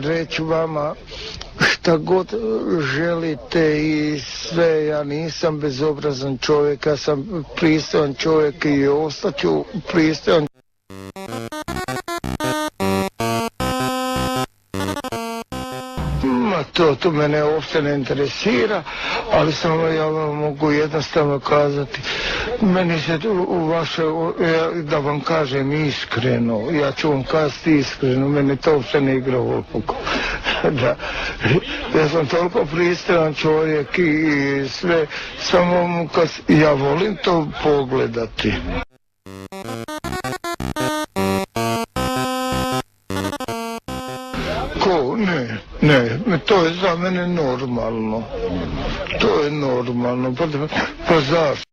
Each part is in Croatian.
reći vama šta god želite i sve, ja nisam bezobrazan čovjek, ja sam pristojan čovjek i ostaću pristojan. To mene uopšte ne interesira, ali samo ja vam mogu jednostavno kazati, meni se u vaše, da vam kažem iskreno, ja ću vam kazati iskreno, meni to uopšte ne igra ulogu. Da, ja sam toliko pristojan čovjek i sve, samo kad ja volim to pogledati. Ne, to je za mene normalno. To je normalno, pa zašto?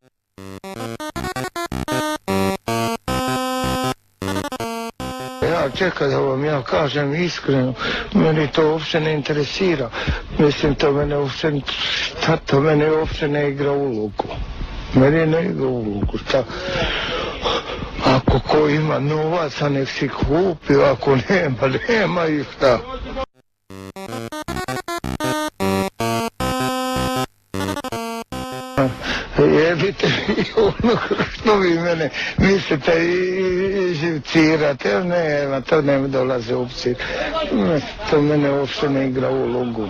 Ja čekaj da vam ja kažem iskreno, meni to uopće ne interesira. Mislim, to mene uopće ne igra ulogu. Meni ne igra ulogu, šta? Ako ko ima novaca, nek si kupi, ako nema i šta. Jebite i ono što vi mene mislite i živcirate, nema, to ne dolaze u obzir. To mene uopšte ne igra ulogu.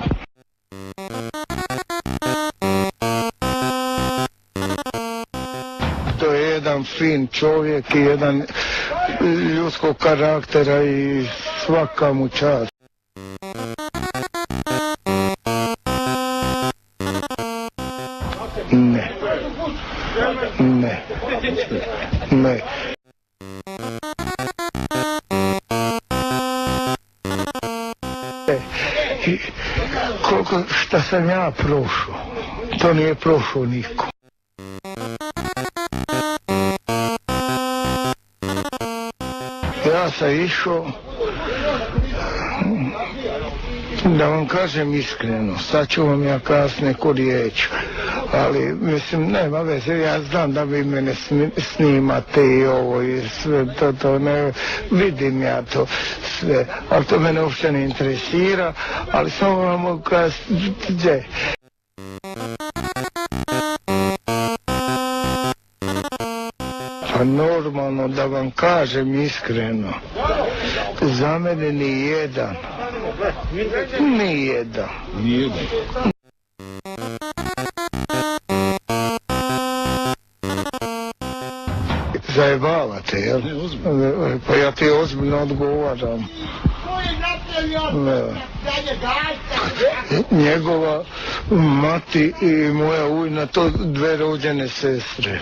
To je jedan fin čovjek i jedan ljudskog karaktera i svaka mu čast. Ne. Koliko šta sam ja prošao, to nije prošao niko. Ja sam išao, da vam kažem iskreno, sad ću vam ja kazati neku riječ, ali mislim nema veze, ja znam da vi mene snimate i ovo i sve, to ne, vidim ja to sve, ali to mene uopće ne interesira, ali samo vam mogu kazati, gdje? Pa normalno da vam kažem iskreno, za mene nijedan. Zajebavate, jel? Pa ja ti ozbiljno odgovaram. Njegova mati i moja ujna, to dve rođene sestre.